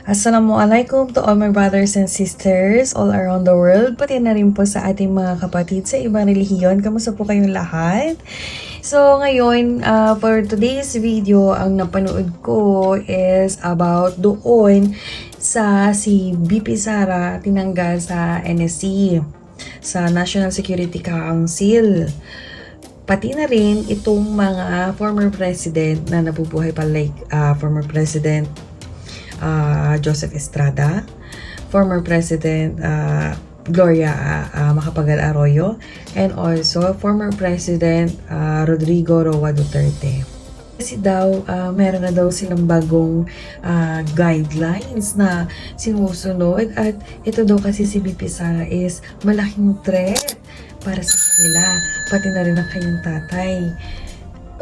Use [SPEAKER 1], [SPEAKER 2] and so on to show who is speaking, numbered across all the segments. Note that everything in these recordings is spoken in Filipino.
[SPEAKER 1] Assalamualaikum to all my brothers and sisters all around the world, pati na rin po sa ating mga kapatid sa ibang relihiyon. Kamusta po kayong lahat? So ngayon, for today's video, ang napanood ko is about doon sa si BP Sara tinanggal sa NSC, sa National Security Council. Pati na rin itong mga former president na nabubuhay pa, like former president Joseph Estrada, former President Gloria Macapagal Arroyo, and also former President Rodrigo Roa Duterte. Kasi daw, meron na daw silang bagong guidelines na sinusunod, at ito daw kasi si BP Sara is malaking threat para sa kanila, pati na rin ang kanyang tatay.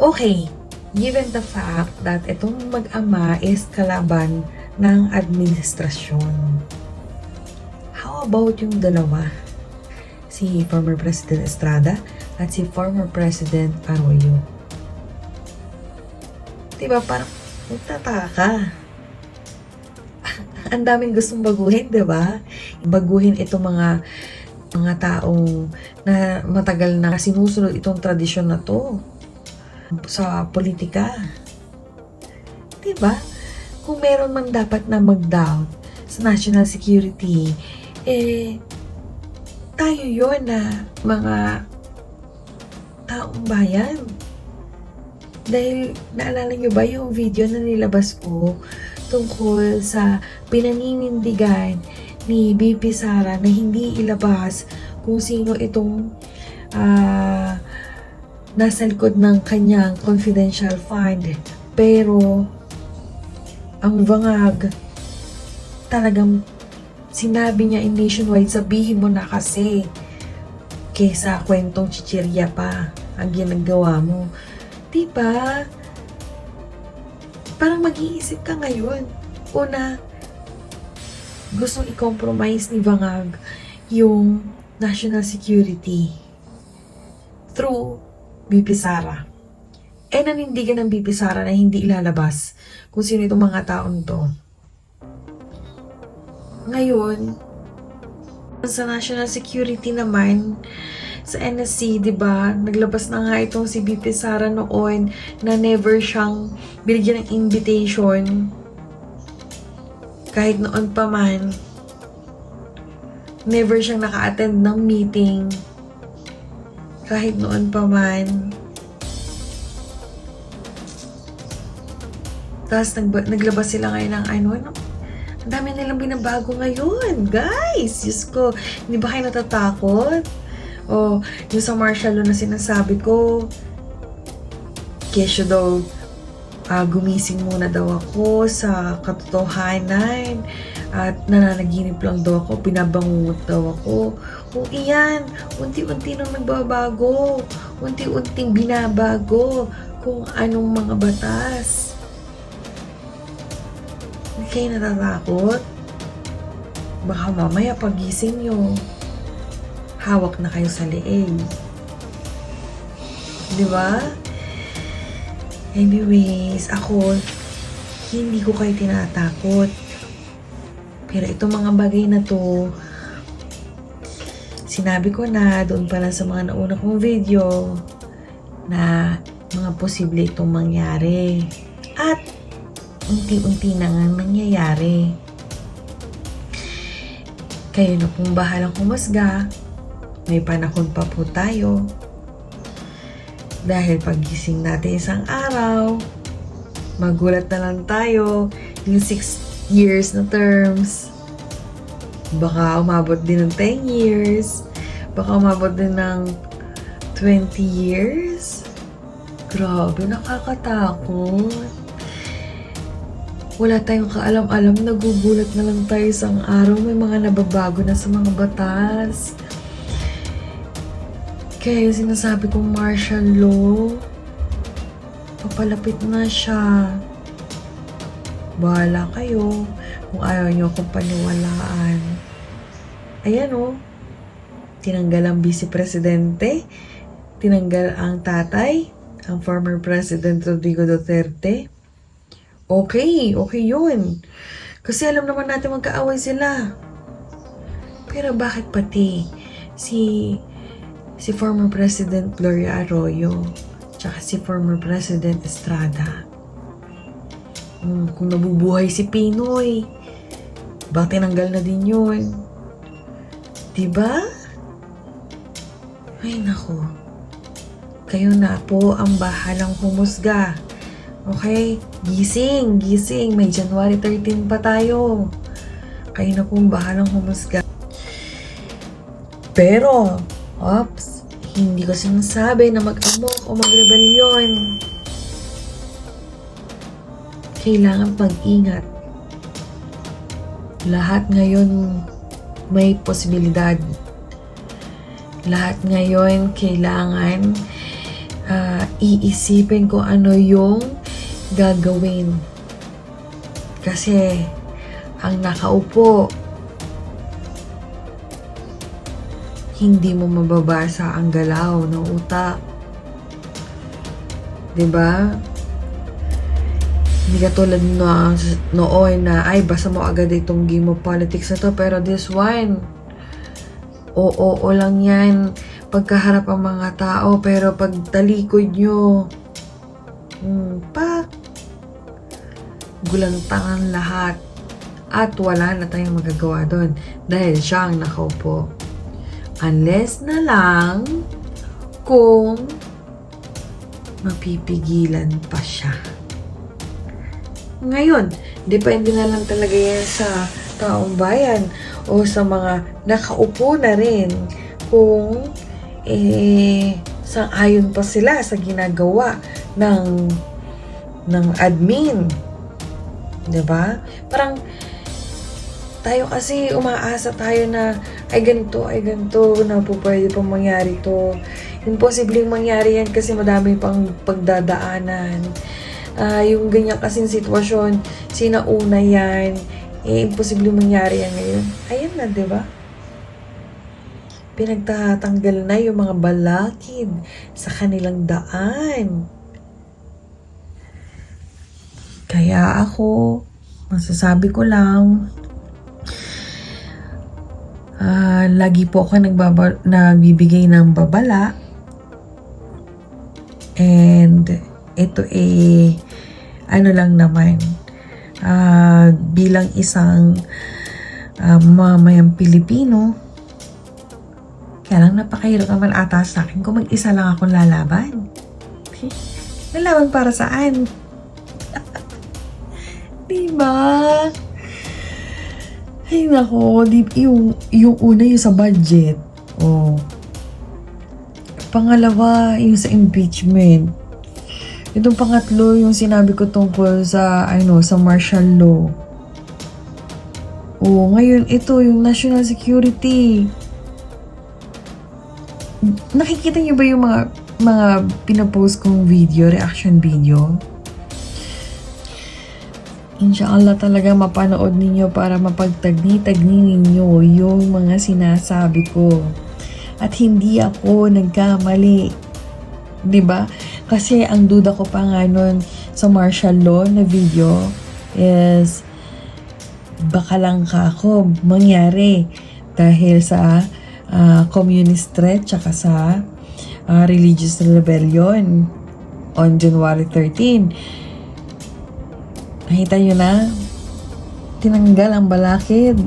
[SPEAKER 1] Okay, given the fact that itong mag-ama is kalaban ng administrasyon, how about yung dalawa? Si former President Estrada at si former President Arroyo. Diba parang nagtataka. Ang daming gustong baguhin, diba? Baguhin itong mga taong na matagal na sinusunod itong tradisyon na to sa politika. Diba? Kung meron man dapat na mag-doubt sa national security, tayo yun na mga taong bayan. Dahil naalala nyo ba yung video na nilabas ko tungkol sa pinaninindigan ni BP Sara na hindi ilabas kung sino itong nasa likod ng kanyang confidential fund. Pero ang bangag, talagang sinabi niya in nationwide, sabihin mo na kasi, kesa kwentong chichirya pa ang ginagawa mo. Diba? Parang mag-iisip ka ngayon. Una, gustong i-compromise ni Bangag yung national security through BP Sara. Nanindigan ng BP Sara na hindi ilalabas kung sino itong mga taon to. Ngayon, sa national security naman, sa NSC, diba, naglabas na nga itong si BP Sara noon na never siyang binigyan ng invitation. Kahit noon pa man, never siyang naka-attend ng meeting. Kahit noon pa man. Tapos naglabas sila ngayon ng ano, ang dami nilang binabago ngayon, guys. Diyos ko, hindi ba kayo natatakot? O, yung sa martial law na sinasabi ko, kesyo daw, gumising muna daw ako sa katotohanan at nananaginip lang daw ako, binabangungot daw ako. O iyan, unti-unti nang nagbabago, unti-unting binabago kung anong mga batas. Hindi kayo natatakot? Baka mamaya pagising nyo, hawak na kayo sa leeg. Diba? Anyways, ako, hindi ko kayo tinatakot. Pero itong mga bagay na to, sinabi ko na doon pala sa mga nauna kong video na mga posible itong mangyari. At unti-unti na nga nangyayari. Kayo na pong bahalang humusga. May panahon pa po tayo. Dahil pagising natin isang araw, magulat na lang tayo yung 6 years na terms. Baka umabot din ng 10 years. Baka umabot din ng 20 years. Grabe, nakakatakot. Wala tayong kaalam-alam, nagugulat na lang tayo isang araw, may mga nababago na sa mga batas. Kaya yung sinasabi kong martial law, papalapit na siya. Bahala kayo kung ayaw nyo akong paniwalaan. Ayan o, tinanggal ang vice-presidente, tinanggal ang tatay, ang former President Rodrigo Duterte. Okay yun. Kasi alam naman natin magkaaway sila. Pero bakit pati si former President Gloria Arroyo tsaka si former President Estrada, kung nabubuhay si Pinoy, bakit tinanggal na din yun? Diba? Ay nako, kayo na po ang bahalang humusga. Okay? Gising, may January 13 pa tayo. Kayo na po ang bahalang humusga. Pero, hindi ko sinasabi na mag-amok o magrebelyon. Kailangan pag-ingat. Lahat ngayon may posibilidad. Lahat ngayon kailangan iisipin kung ano yung gagawin. Kasi ang nakaupo, hindi mo mababasa ang galaw ng utak. Diba? Hindi katulad noon na, basa mo agad itong game of politics na to. Pero this one, oo lang yan pagkaharap ang mga tao. Pero pag talikod nyo, gulantangan lahat. At wala na tayong magagawa doon. Dahil siya ang nakaupo. Unless na lang kung mapipigilan pa siya. Ngayon, depende na lang talaga yan sa taong bayan o sa mga nakaupo na rin kung sang-ayon pa sila sa ginagawa ng admin. Diba? Parang tayo kasi umaasa tayo na ay ganito, na po pwede pang mangyari to. Imposibleng mangyari yan kasi madami pang pagdadaanan. Yung ganyan kasing sitwasyon, sinauna yan, imposibleng mangyari yan ngayon. Ayan na, diba? Pinagtatanggal na yung mga balakid sa kanilang daan. Kaya ako, masasabi ko lang, lagi po ako nagbibigay ng babala. And ito ano lang naman, bilang isang mamayang Pilipino, kaya lang napakahirap naman ata sa akin kung mag-isa lang akong lalaban. Lalaban para saan? Diba? Ay nako, yung una yung sa budget. Pangalawa, yung sa impeachment. Itong pangatlo, yung sinabi ko tungkol sa sa martial law. Ngayon ito yung national security. Nakikita niyo ba yung mga pinapost kong video, reaction video? Inshallah talaga mapanood ninyo para mapagtagni-tagni ninyo yung mga sinasabi ko. At hindi ako nagkamali. 'Di ba? Kasi ang duda ko pa nga nun sa martial law na video is baka lang ako mangyari dahil sa communist threat tsaka sa religious rebellion on January 13. Nakita nyo na, tinanggal ang balakid.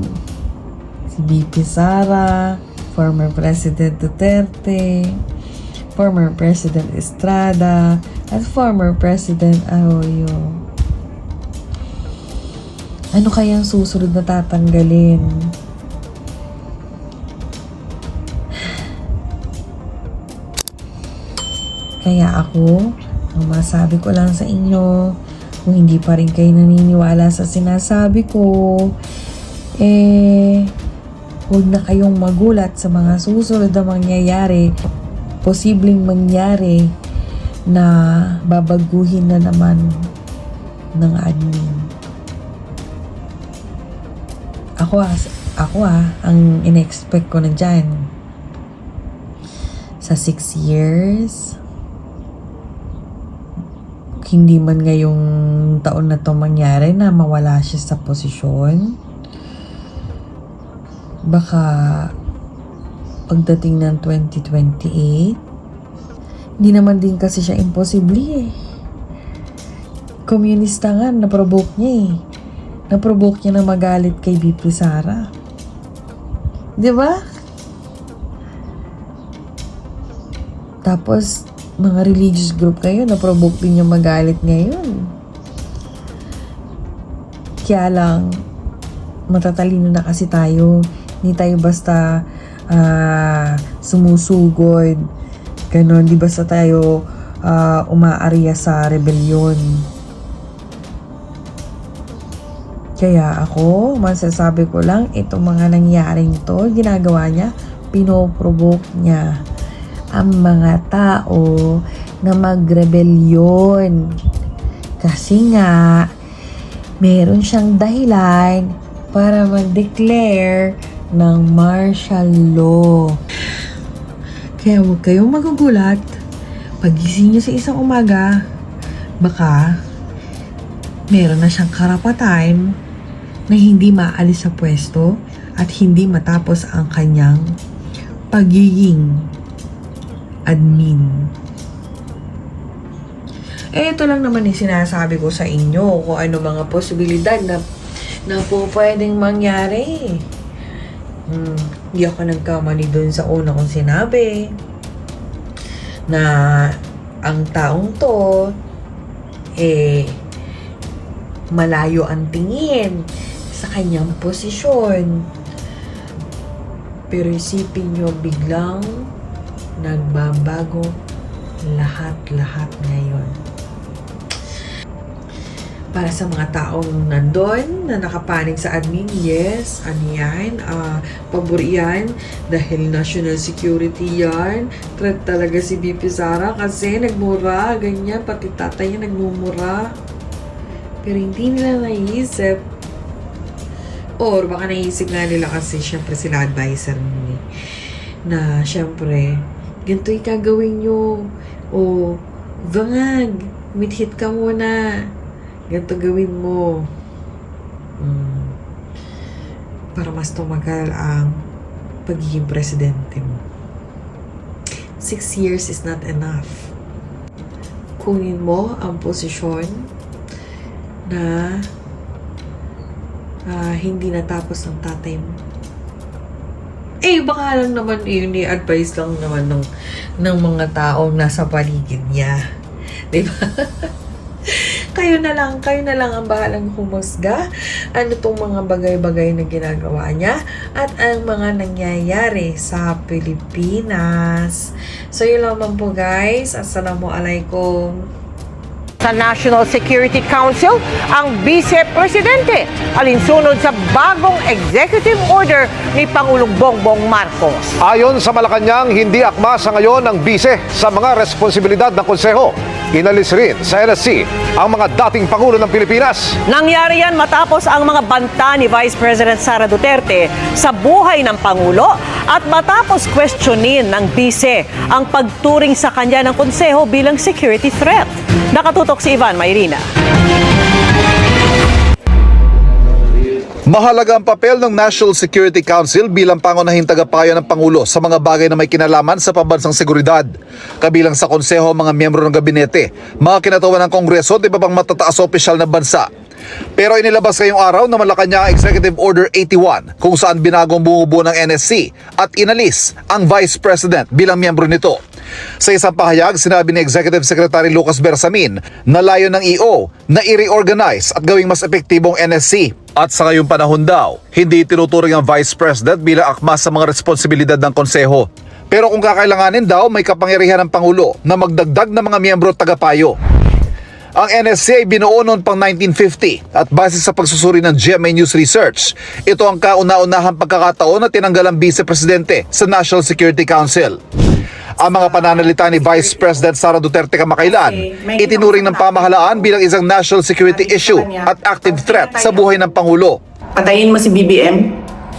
[SPEAKER 1] Si VP Sara, former President Duterte, former President Estrada, at former President Arroyo. Ano kayang susunod na tatanggalin? Kaya ako, ang masabi ko lang sa inyo, kung hindi pa rin kayo naniniwala sa sinasabi ko, huwag na kayong magulat sa mga susunod na mangyayari. Posibleng mangyari na babaguhin na naman ng admin. Ako ang in-expect ko na dyan. Sa 6 years, hindi man ngayong taon na to mangyari na mawala siya sa posisyon. Baka pagdating ng 2028, hindi naman din kasi siya imposible eh. Komunista nga, naprovoke niya eh. Naprovoke niya na magalit kay BP Sara. Di ba? Tapos, mga religious group kayo, naprovoke din yung magalit ngayon. Kaya lang, matatalino na kasi tayo. Hindi tayo basta sumusugod. Ganon, di basta tayo umaarya sa rebellion. Kaya ako, masasabi ko lang, itong mga nangyaring to, ginagawa niya, pinoprovoke niya ang mga tao na magrebelyon. Kasi nga, meron siyang dahilan para mag-declare ng martial law. Kaya huwag kayong magugulat. Pagising niyo sa isang umaga, baka meron na siyang karapatan na hindi maalis sa pwesto at hindi matapos ang kanyang pagiging admin. Ito lang naman yung sinasabi ko sa inyo kung ano mga posibilidad na po pwedeng mangyari. Hindi ako nagkamali dun sa una kong sinabi na ang taong to malayo ang tingin sa kanyang posisyon. Pero isipin nyo, biglang nagbabago lahat ngayon. Para sa mga taong nandun na nakapanig sa admin, yes, ano yan, pabor yan, dahil national security yan. Threat talaga si BP Sara kasi nagmura, ganyan, pati tatay niya nagmumura. Pero hindi nila naisip. Or baka naisip nga nila kasi syempre sila advisor nila na syempre ganito yung gagawin nyo. O bangag, mid-hit ka muna. Ganito gawin mo. Para mas tumagal ang pagiging presidente mo. 6 years is not enough. Kunin mo ang posisyon na hindi natapos ng tatay mo. Baka lang naman yun, advice lang naman ng mga taong nasa paligid niya. Diba? Kayo na lang ang bahalang humusga ano tong mga bagay-bagay na ginagawa niya at ang mga nangyayari sa Pilipinas. So yun lamang po guys. Assalamualaikum.
[SPEAKER 2] Sa National Security Council ang Vice Presidente alinsunod sa bagong executive order ni Pangulong Bongbong Marcos.
[SPEAKER 3] Ayon sa Malacanang, hindi akma sa ngayon ang bise sa mga responsibilidad ng konseho. Inalis rin sa NSC ang mga dating Pangulo ng Pilipinas.
[SPEAKER 2] Nangyari yan matapos ang mga banta ni Vice President Sara Duterte sa buhay ng Pangulo at matapos questionin ng bise ang pagturing sa kanya ng konseho bilang security threat. Nakatutok si Ivan Mayrina.
[SPEAKER 3] Mahalaga ang papel ng National Security Council bilang pangunahing tagapayo ng Pangulo sa mga bagay na may kinalaman sa pambansang seguridad. Kabilang sa konseho mga miyembro ng gabinete, mga kinatawan ng Kongreso at iba pang matataas opisyal ng bansa. Pero inilabas ngayong araw na Malacanang Executive Order 81 kung saan binagong bumubuo ng NSC at inalis ang Vice President bilang miyembro nito. Sa isang pahayag, sinabi ni Executive Secretary Lucas Bersamin na layo ng EO na i-reorganize at gawing mas epektibong NSC. At sa ngayong panahon daw, hindi tinuturing ang Vice President bilang akma sa mga responsibilidad ng konseho. Pero kung kakailanganin daw, may kapangyarihan ng Pangulo na magdagdag ng mga miyembro at tagapayo. Ang NSC ay binuo noon pang 1950 at base sa pagsusuri ng GMA News Research, ito ang kauna-unahang pagkakataon na tinanggal ang Vice Presidente sa National Security Council. Ang mga pananalita ni Vice President Sara Duterte kamakailan, itinuring ng pamahalaan bilang isang national security issue at active threat sa buhay ng Pangulo.
[SPEAKER 4] Patayin mo si BBM,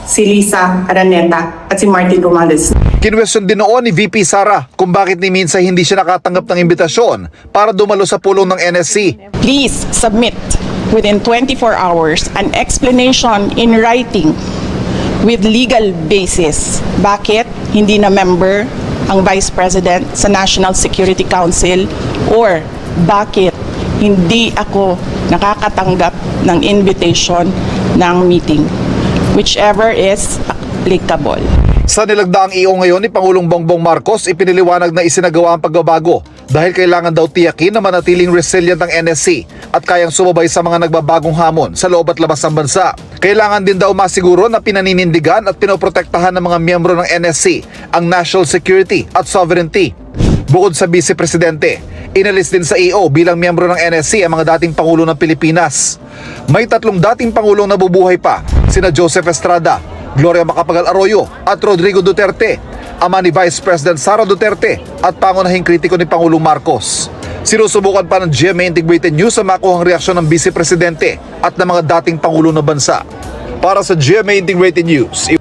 [SPEAKER 4] si Lisa Araneta at si Martin Romales.
[SPEAKER 3] Kinwestiyon din noon ni VP Sara kung bakit ni minsan hindi siya nakatanggap ng imbitasyon para dumalo sa pulong ng NSC.
[SPEAKER 5] Please submit within 24 hours an explanation in writing with legal basis. Bakit hindi na member ang Vice President sa National Security Council or bakit hindi ako nakakatanggap ng invitation ng meeting. Whichever is applicable.
[SPEAKER 3] Sa nilagdaang EO ngayon ni Pangulong Bongbong Marcos, ipiniliwanag na isinagawa ang pagbabago dahil kailangan daw tiyakin na manatiling resilient ang NSC at kayang sumabay sa mga nagbabagong hamon sa loob at labas ng bansa. Kailangan din daw masiguro na pinaninindigan at pinoprotektahan ng mga miyembro ng NSC ang national security at sovereignty. Bukod sa Vice Presidente, inalis din sa EO bilang miyembro ng NSC ang mga dating Pangulo ng Pilipinas. May 3 dating Pangulong nabubuhay pa, sina Joseph Estrada, Gloria Macapagal Arroyo at Rodrigo Duterte, ama ni Vice President Sara Duterte at pangunahing kritiko ni Pangulong Marcos. Sinusubukan pa ng GMA Integrated News sa makuhang reaksyon ng Vice Presidente at ng mga dating Pangulo ng bansa. Para sa GMA Integrated News,